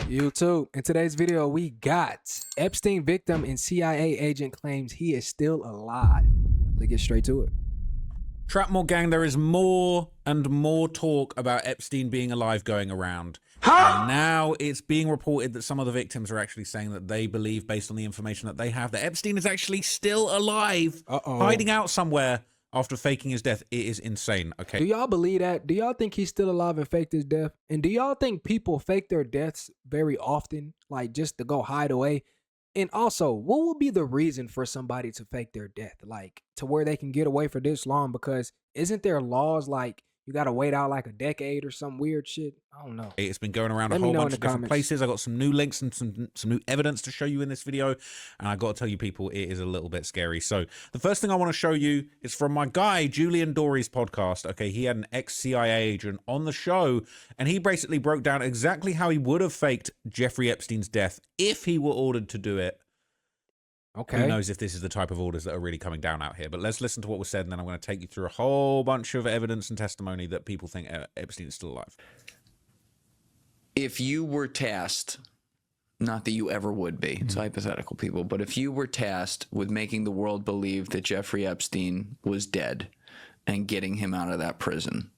YouTube. In today's video, we got Epstein victim and CIA agent claims he is still alive. Let's get straight to it. Trapmore gang, there is more and more talk about Epstein being alive going around. Huh? And now it's being reported that some of the victims are actually saying that they believe, based on the information that they have, that Epstein is actually still alive, hiding out somewhere after faking his death. It is insane, okay? Do y'all believe that? Do y'all think he's still alive and faked his death? And do y'all think people fake their deaths very often, like just to go hide away? And also, what would be the reason for somebody to fake their death? Like, to where they can get away for this long? Because isn't there laws like you got to wait out like a decade or some weird shit? I don't know. It's been going around a whole bunch of different places. I got some new links and some new evidence to show you in this video. And I got to tell you people, it is a little bit scary. So the first thing I want to show you is from my guy, Julian Dory's podcast. Okay, he had an ex-CIA agent on the show, and he basically broke down exactly how he would have faked Jeffrey Epstein's death if he were ordered to do it. Okay. Who knows if this is the type of orders that are really coming down out here. But let's listen to what was said, and then I'm going to take you through a whole bunch of evidence and testimony that people think Epstein is still alive. If you were tasked, not that you ever would be, it's hypothetical, people, but if you were tasked with making the world believe that Jeffrey Epstein was dead and getting him out of that prison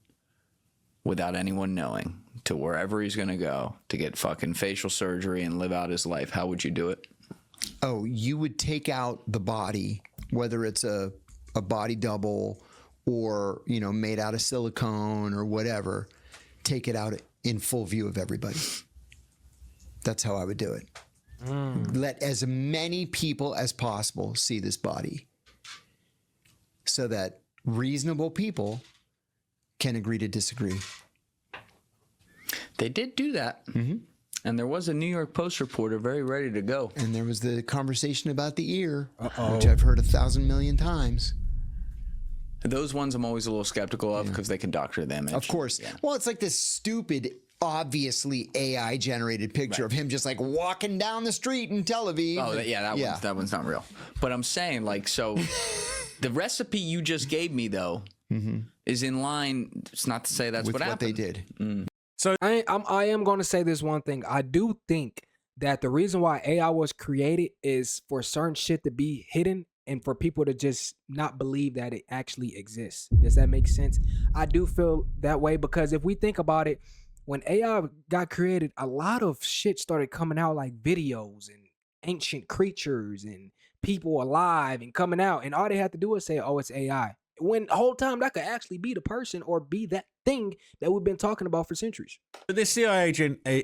without anyone knowing to wherever he's going to go to get fucking facial surgery and live out his life, how would you do it? Oh, you would take out the body, whether it's a body double or, you know, made out of silicone or whatever, take it out in full view of everybody. That's how I would do it. Let as many people as possible see this body so that reasonable people can agree to disagree. They did do that. And there was a New York Post reporter very ready to go. And there was the conversation about the ear, which I've heard 1,000 million times. Those ones I'm always a little skeptical of because they can doctor the image. Of course. Yeah. Well, it's like this stupid, obviously AI-generated picture of him just like walking down the street in Tel Aviv. Oh, that one's not real. But I'm saying, like, so the recipe you just gave me, though, is in line. It's not to say that's with what happened. They did. So I am going to say this one thing. I do think that the reason why AI was created is for certain shit to be hidden and for people to just not believe that it actually exists. Does that make sense? I do feel that way because if we think about it, when AI got created, a lot of shit started coming out, like videos and ancient creatures and people alive and coming out, and all they have to do is say, oh, it's AI. When the whole time that could actually be the person or be that thing that we've been talking about for centuries. This CIA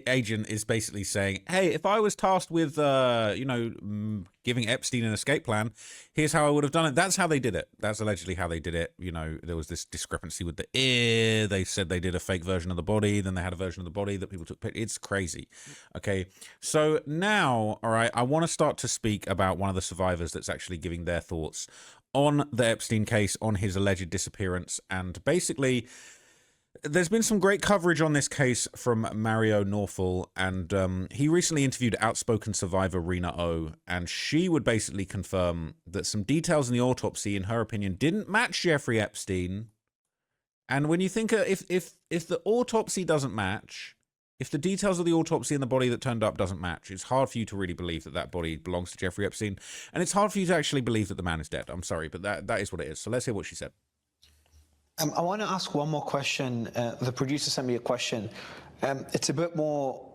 agent is basically saying, hey, if I was tasked with, giving Epstein an escape plan, here's how I would have done it. That's how they did it. That's allegedly how they did it. You know, there was this discrepancy with the ear. They said they did a fake version of the body. Then they had a version of the body that people took pictures. It's crazy. Okay. So now, all right, I want to start to speak about one of the survivors that's actually giving their thoughts on the Epstein case, on his alleged disappearance. And basically, there's been some great coverage on this case from Mario Norful, and he recently interviewed outspoken survivor Rena O, and she would basically confirm that some details in the autopsy, in her opinion, didn't match Jeffrey Epstein. And when you think if the autopsy doesn't match, if the details of the autopsy and the body that turned up doesn't match, it's hard for you to really believe that that body belongs to Jeffrey Epstein, and it's hard for you to actually believe that the man is dead. I'm sorry, but that is what it is. So let's hear what she said. I want to ask one more question. The producer sent me a question. It's a bit more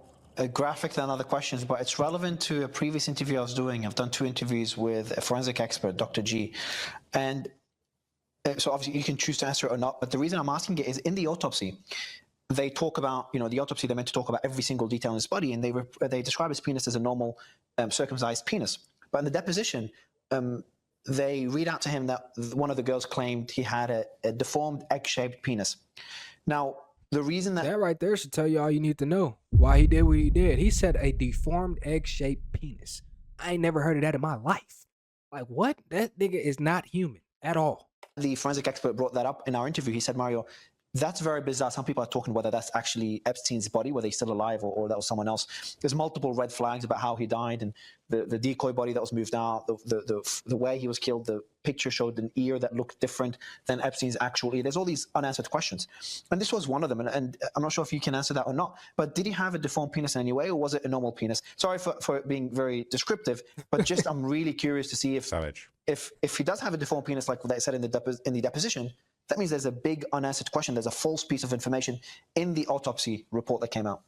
graphic than other questions, but it's relevant to a previous interview I was doing. I've done 2 interviews with a forensic expert, Dr. G. And so obviously you can choose to answer it or not, but the reason I'm asking it is in the autopsy, they talk about, the autopsy, they're meant to talk about every single detail in his body, and they describe his penis as a normal circumcised penis. But in the deposition, they read out to him that one of the girls claimed he had a deformed egg-shaped penis. Now, the reason that right there should tell you all you need to know why he did what he did. He said a deformed egg-shaped penis. I ain't never heard of that in my life. Like, what? That nigga is not human at all. The forensic expert brought that up in our interview. He said, Mario, That's very bizarre. Some people are talking whether that's actually Epstein's body, whether he's still alive, or that was someone else. There's multiple red flags about how he died, and the decoy body that was moved out, the way he was killed. The picture showed an ear that looked different than Epstein's actual ear. There's all these unanswered questions, and this was one of them. And I'm not sure if you can answer that or not. But did he have a deformed penis in any way, or was it a normal penis? Sorry for being very descriptive, but just I'm really curious to see if Savage. if he does have a deformed penis, like they said in the deposition. That means there's a big unanswered question. There's a false piece of information in the autopsy report that came out.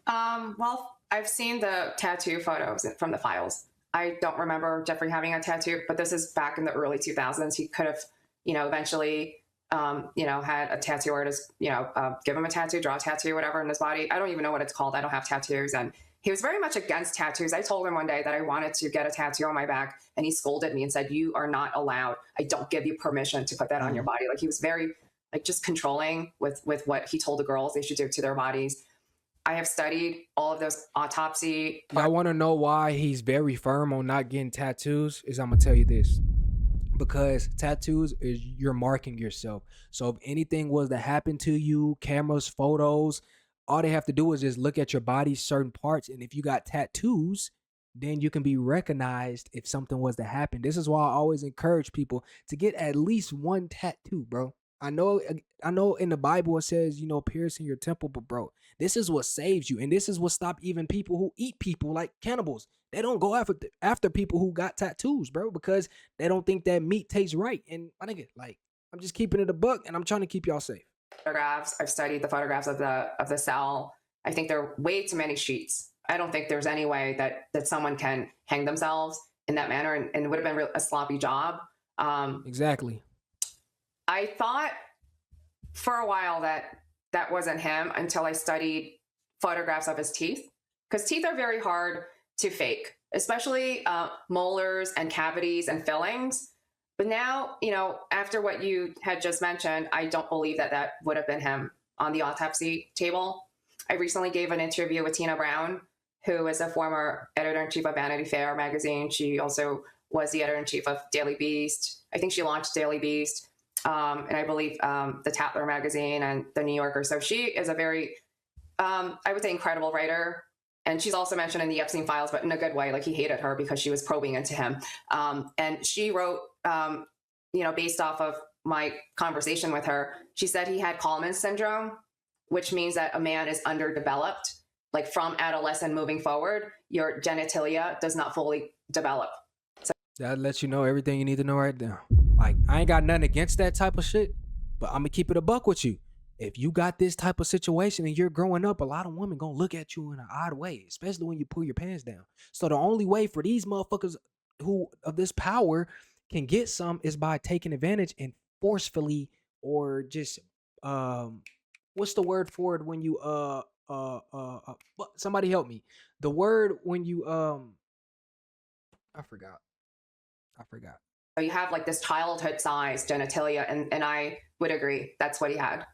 Well, I've seen the tattoo photos from the files. I don't remember Jeffrey having a tattoo, but this is back in the early 2000s. He could have, eventually, had a tattoo artist, give him a tattoo, draw a tattoo, whatever in his body. I don't even know what it's called. I don't have tattoos. And he was very much against tattoos. I told him one day that I wanted to get a tattoo on my back, and he scolded me and said, "You are not allowed. I don't give you permission to put that on your body." Like, he was very, just controlling with what he told the girls they should do to their bodies. I have studied all of those autopsy. I want to know why he's very firm on not getting tattoos. I'm gonna tell you this, because tattoos is you're marking yourself. So if anything was to happen to you, cameras, photos, all they have to do is just look at your body, certain parts, and if you got tattoos, then you can be recognized if something was to happen. This is why I always encourage people to get at least one tattoo, bro. I know in the Bible it says, piercing your temple, but bro, this is what saves you, and this is what stops even people who eat people like cannibals. They don't go after people who got tattoos, bro, because they don't think that meat tastes right. And I think I'm just keeping it a buck, and I'm trying to keep y'all safe. Photographs. I've studied the photographs of the cell. I think there are way too many sheets. I don't think there's any way that someone can hang themselves in that manner, and it would have been a sloppy job. Exactly. I thought for a while that wasn't him until I studied photographs of his teeth, because teeth are very hard to fake, especially molars and cavities and fillings. But now, after what you had just mentioned, I don't believe that would have been him on the autopsy table. I recently gave an interview with Tina Brown, who is a former editor-in-chief of Vanity Fair magazine. She also was the editor-in-chief of Daily Beast. I think she launched Daily Beast, and I believe the Tatler magazine and the New Yorker. So she is a very, I would say, incredible writer. And she's also mentioned in the Epstein files, but in a good way. Like, he hated her because she was probing into him. And she wrote, based off of my conversation with her, she said he had Kallman's syndrome, which means that a man is underdeveloped. Like, from adolescent moving forward, your genitalia does not fully develop. So that lets you know everything you need to know right now. Like, I ain't got nothing against that type of shit, but I'm gonna keep it a buck with you. If you got this type of situation and you're growing up, a lot of women gonna look at you in an odd way, especially when you pull your pants down. So the only way for these motherfuckers who of this power can get some is by taking advantage and forcefully, or just what's the word for it when you somebody help me. The word when you I forgot. you have like this childhood size genitalia, and I would agree that's what he had.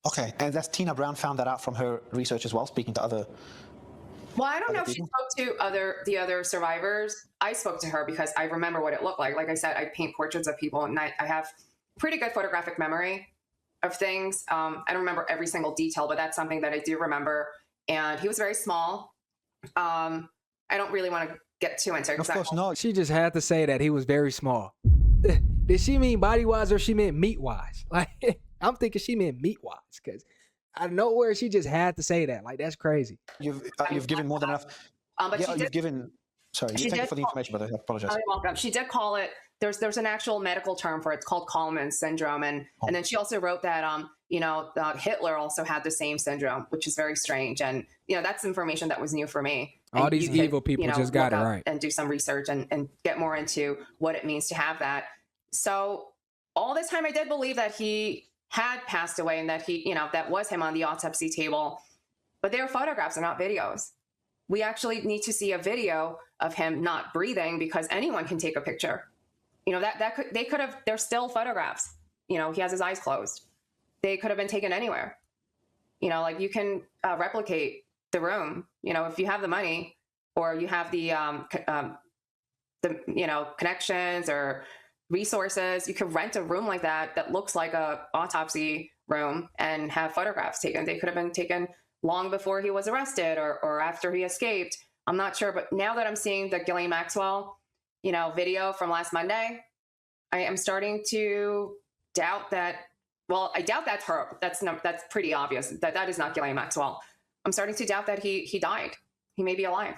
Okay, and that's Tina Brown found that out from her research as well, speaking to other. Well, I don't know if she people? spoke to the other survivors. I spoke to her because I remember what it looked like. Like I said, I paint portraits of people, and I have pretty good photographic memory of things. I don't remember every single detail, but that's something that I do remember. And he was very small. I don't really want to get too into it. Of course, no. She just had to say that he was very small. Did she mean body-wise or she meant meat-wise? Like, I'm thinking she meant meat-wise, because out of nowhere she just had to say that. Like, that's crazy. You've given more than enough. But Yeah, you've given. Sorry, thank you for the information, brother. I apologize. You're welcome. She did call it. There's an actual medical term for it. It's called Kallman's syndrome, and then she also wrote that Hitler also had the same syndrome, which is very strange. And that's information that was new for me. All And these you could, evil people just got it look up right. and do some research and get more into what it means to have that. So all this time, I did believe that he had passed away and that that was him on the autopsy table. But they were photographs and not videos. We actually need to see a video of him not breathing, because anyone can take a picture. They're still photographs. He has his eyes closed. They could have been taken anywhere. Like, you can replicate the room, if you have the money, or you have the connections or resources, you could rent a room like that looks like a autopsy room and have photographs taken. They could have been taken long before he was arrested or after he escaped. I'm not sure, but now that I'm seeing the Ghislaine Maxwell, video from last Monday, I am starting to doubt that. Well, I doubt that's her. That's pretty obvious that is not Ghislaine Maxwell. I'm starting to doubt that he died. He may be alive.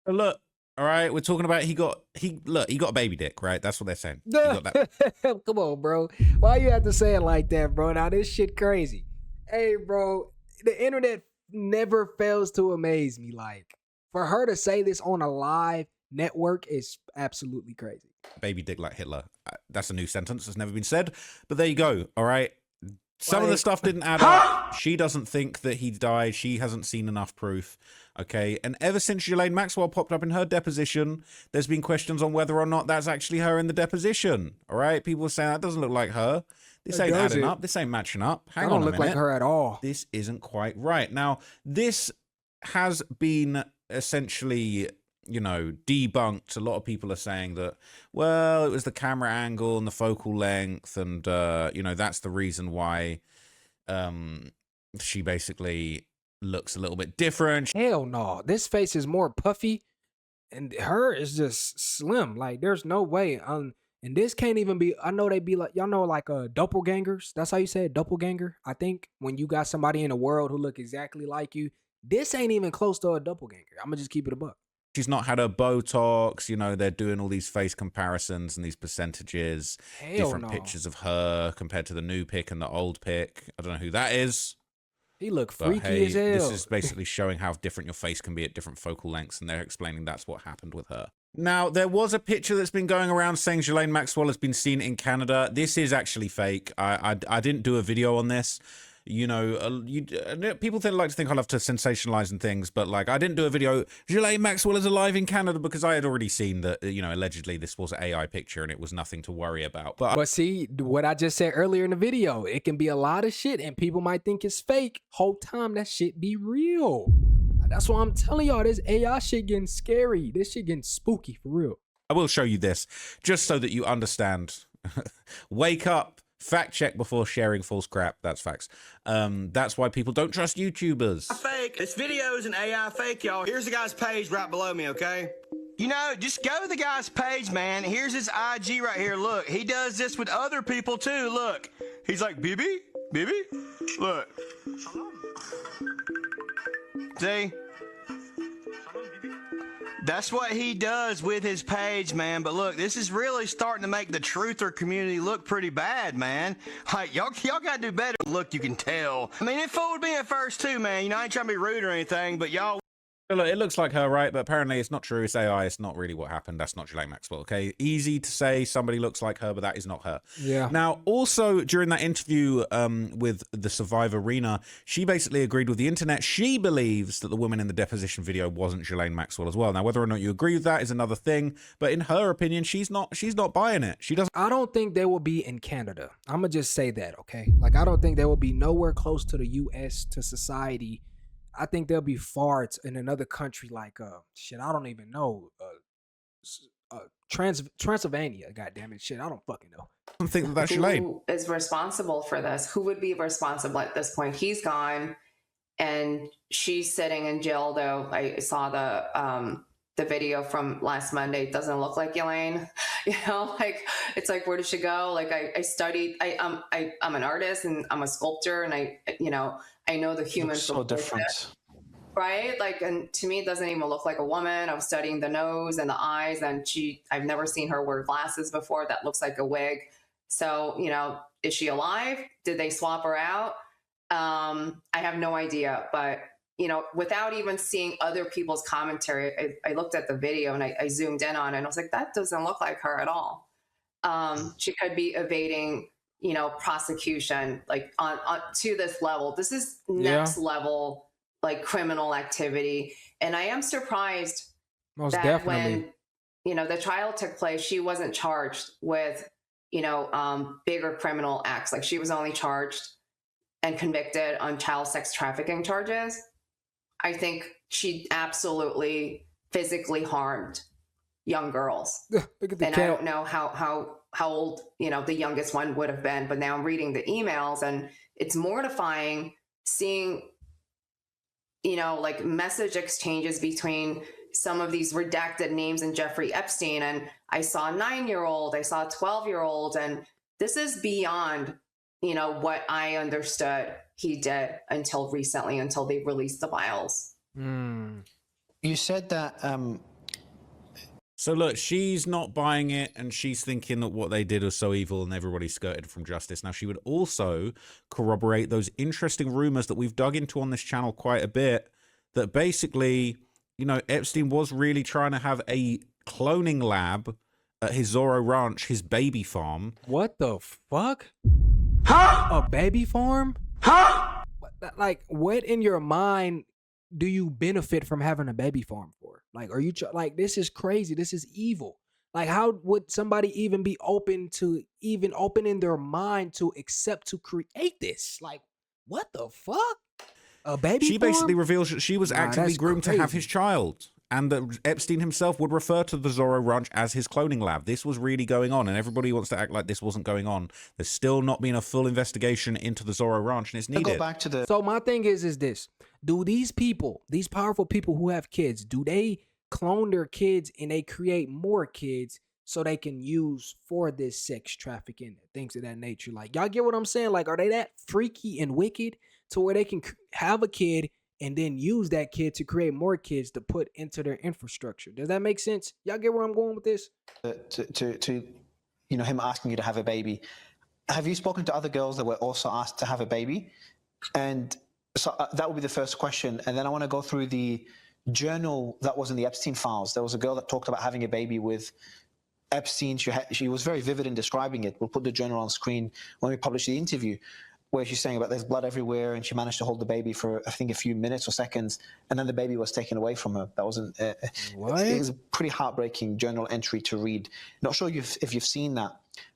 Look, all right, we're talking about he got a baby dick, right? That's what they're saying. He got that. Come on, bro. Why you have to say it like that, bro? Now this shit crazy. Hey, bro, the internet never fails to amaze me. Like, for her to say this on a live network is absolutely crazy. Baby dick like Hitler. That's a new sentence that's never been said. But there you go. All right. Some of the stuff didn't add up. She doesn't think that he died. She hasn't seen enough proof. Okay. And ever since Ghislaine Maxwell popped up in her deposition, there's been questions on whether or not that's actually her in the deposition. All right. People are saying that doesn't look like her. This ain't adding up. This ain't matching up. Hang on a minute. Don't look like her at all. This isn't quite right. Now, this has been essentially, debunked. A lot of people are saying that, well, it was the camera angle and the focal length, and that's the reason why she basically looks a little bit different. Hell no. This face is more puffy, and her is just slim. Like, there's no way. And this can't even be. I know they be like, y'all know, like doppelgangers. That's how you say it, doppelganger. I think when you got somebody in the world who look exactly like you, this ain't even close to a doppelganger. I'm gonna just keep it a buck. She's not had her Botox, they're doing all these face comparisons and these percentages, different pictures of her compared to the new pic and the old pic. I don't know who that is. He look But freaky hey, as hell. this is basically showing how different your face can be at different focal lengths, and they're explaining that's what happened with her. Now, there was a picture that's been going around saying Ghislaine Maxwell has been seen in Canada. This is actually fake. I didn't do a video on this. People like to think I love to sensationalize and things, but like, I didn't do a video. Ghislaine Maxwell is alive in Canada, because I had already seen that, allegedly this was an AI picture and it was nothing to worry about. But see, what I just said earlier in the video, it can be a lot of shit and people might think it's fake. Whole time that shit be real. That's why I'm telling y'all, this AI shit getting scary. This shit getting spooky for real. I will show you this just so that you understand. Wake up. Fact check before sharing false crap. That's facts. That's why people don't trust YouTubers. Fake. This video is an AI fake, y'all. Here's the guy's page right below me, okay? Just go to the guy's page, man. Here's his IG right here. Look, he does this with other people too. Look, he's like, Bibi? Look. See? That's what he does with his page, man. But look, this is really starting to make the truther community look pretty bad, man. Like, y'all gotta do better. Look, you can tell. I mean, it fooled me at first too, man. I ain't trying to be rude or anything, but y'all. Look, it looks like her, right? But apparently it's not true. It's AI. It's not really what happened. That's not Ghislaine Maxwell, okay? Easy to say somebody looks like her, but that is not her. Yeah. Now, also, during that interview with the Survivor Rena, she basically agreed with the internet. She believes that the woman in the deposition video wasn't Ghislaine Maxwell as well. Now, whether or not you agree with that is another thing. But in her opinion, she's not buying it. She doesn't. I don't think they will be in Canada. I'm going to just say that, okay? Like, I don't think they will be nowhere close to the U.S., to society. I think they'll be far in another country like I don't even know. Transylvania, goddamn it, shit, I don't fucking know. I don't think that's Ghislaine. Who is responsible for this? Who would be responsible at this point? He's gone, and she's sitting in jail. Though I saw the video from last Monday. It doesn't look like Ghislaine. Like, it's like, where did she go? Like, I studied. I'm an artist and I'm a sculptor, and I know the human. So different. Right? Like, and to me, it doesn't even look like a woman. I was studying the nose and the eyes, and I've never seen her wear glasses before. That looks like a wig. So, is she alive? Did they swap her out? I have no idea. But, without even seeing other people's commentary, I looked at the video and I zoomed in on it, and I was like, that doesn't look like her at all. She could be evading, prosecution, like on to this level. This is next level, like, criminal activity. And I am surprised Most definitely. when, the trial took place, she wasn't charged with, bigger criminal acts. Like, she was only charged and convicted on child sex trafficking charges. I think she absolutely physically harmed young girls. Look at the and I don't know how old, the youngest one would have been, but now I'm reading the emails, and it's mortifying seeing, you know, like message exchanges between some of these redacted names in Jeffrey Epstein. And I saw a 9-year-old, I saw a 12-year-old, and this is beyond, you know, what I understood he did until recently, until they released the files. You said that So look, she's not buying it, and she's thinking that what they did was so evil and everybody skirted from justice. Now, she would also corroborate those interesting rumors that we've dug into on this channel quite a bit, that basically, you know, Epstein was really trying to have a cloning lab at his Zorro Ranch, his baby farm. What the fuck? Huh? A baby farm? Huh? Like, what in your mind do you benefit from having a baby farm for? Like, are you like, this is crazy. This is evil. Like, how would somebody even be open to even opening their mind to accept to create this? Like, what the fuck? A baby She farm? basically reveals that she was actively that's groomed to have crazy. his child, and that Epstein himself would refer to the Zorro Ranch as his cloning lab. This was really going on, and everybody wants to act like this wasn't going on. There's still not been a full investigation into the Zorro Ranch, and it's I'll needed. go back to the So my thing is this: do these people, these powerful people who have kids, do they clone their kids and they create more kids so they can use for this sex trafficking, things of that nature? Like, y'all get what I'm saying? Like, are they that freaky and wicked to where they can have a kid and then use that kid to create more kids to put into their infrastructure? Does that make sense? Y'all get where I'm going with this? to you know, him asking you to have a baby. Have you spoken to other girls that were also asked to have a baby? And so that would be the first question. And then I want to go through the journal that was in the Epstein files. There was a girl that talked about having a baby with Epstein. She was very vivid in describing it. We'll put the journal on screen when we publish the interview, where she's saying about there's blood everywhere, and she managed to hold the baby for, I think, a few minutes or seconds, and then the baby was taken away from her. That wasn't. What? It was a pretty heartbreaking journal entry to read. Not sure if you've seen that,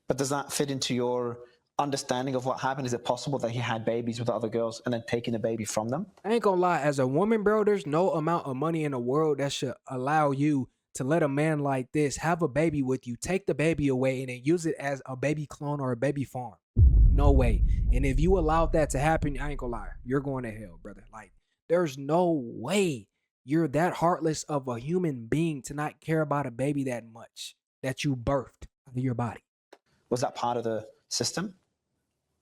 but does that fit into your understanding of what happened? Is it possible that he had babies with other girls and then taking the baby from them? I ain't gonna lie, as a woman, bro, there's no amount of money in the world that should allow you to let a man like this have a baby with you, take the baby away, and then use it as a baby clone or a baby farm. No way. And if you allowed that to happen, I ain't gonna lie, you're going to hell, brother. Like, there's no way you're that heartless of a human being to not care about a baby that much that you birthed out of your body. Was that part of the system?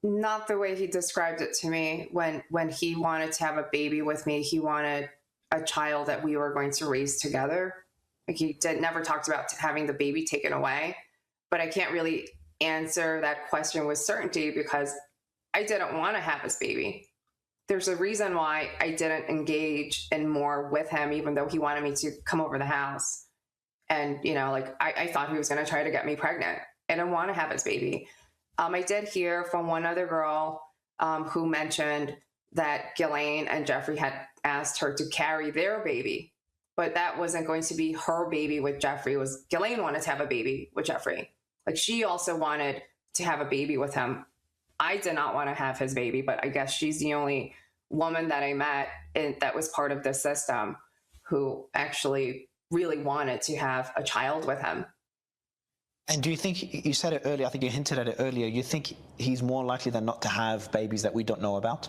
Not the way he described it to me. When he wanted to have a baby with me, he wanted a child that we were going to raise together. Like, he never talked about having the baby taken away. But I can't really answer that question with certainty because I didn't want to have this baby. There's a reason why I didn't engage in more with him, even though he wanted me to come over the house. And, you know, like, I thought he was going to try to get me pregnant. I didn't want to have his baby. I did hear from one other girl who mentioned that Ghislaine and Jeffrey had asked her to carry their baby, but that wasn't going to be her baby with Jeffrey. It was Ghislaine wanted to have a baby with Jeffrey. Like, she also wanted to have a baby with him. I did not want to have his baby, but I guess she's the only woman that I met that was part of the system who actually really wanted to have a child with him. And do you think, you said it earlier, I think you hinted at it earlier, you think he's more likely than not to have babies that we don't know about?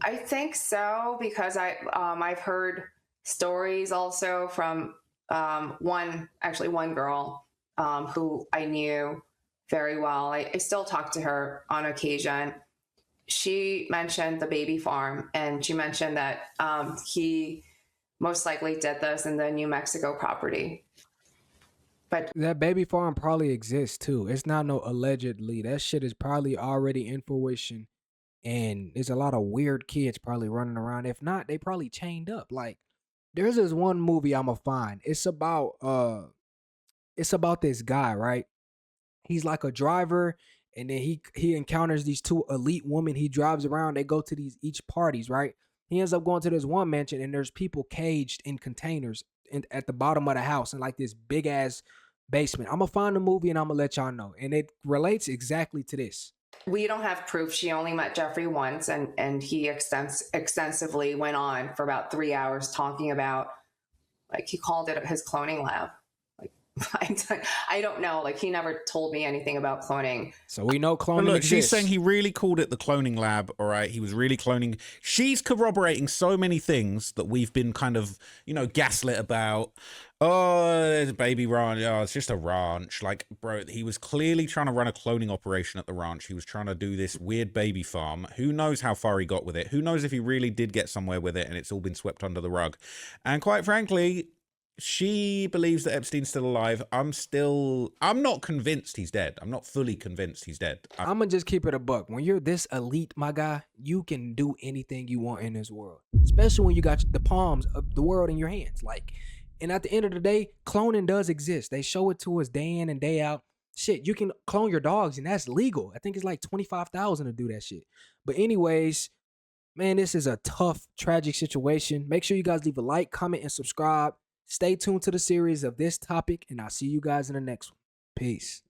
I think so, because I've heard stories also from one girl who I knew very well. I still talk to her on occasion. She mentioned the baby farm, and she mentioned that he most likely did this in the New Mexico property. But that baby farm probably exists too. It's not no allegedly. That shit is probably already in fruition. And there's a lot of weird kids probably running around. If not, they probably chained up. Like, there's this one movie I'ma find. It's about this guy, right? He's like a driver, and then he encounters these two elite women. He drives around, they go to these each parties, right? He ends up going to this one mansion, and there's people caged in containers at the bottom of the house in like this big ass basement. I'm gonna find the movie and I'm gonna let y'all know. And it relates exactly to this. we don't have proof. She only met Jeffrey once, and he extensively went on for about 3 hours talking about, like, he called it his cloning lab. Like, I don't know. Like, he never told me anything about cloning. So we know But cloning look, exists. she's saying he really called it the cloning lab, all right? He was really cloning. She's corroborating so many things that we've been kind of, gaslit about. Oh, there's a baby ranch. Oh, it's just a ranch. Like, bro, he was clearly trying to run a cloning operation at the ranch. He was trying to do this weird baby farm. Who knows how far he got with it? Who knows if he really did get somewhere with it and it's all been swept under the rug? And quite frankly, she believes that Epstein's still alive. I'm not convinced he's dead. I'm not fully convinced he's dead. I'm gonna just keep it a buck. When you're this elite, my guy, you can do anything you want in this world, especially when you got the palms of the world in your hands. Like, and at the end of the day, cloning does exist. They show it to us day in and day out. Shit, you can clone your dogs, and that's legal. I think it's like 25,000 to do that shit. But anyways, man, this is a tough, tragic situation. Make sure you guys leave a like, comment, and subscribe. Stay tuned to the series of this topic, and I'll see you guys in the next one. Peace.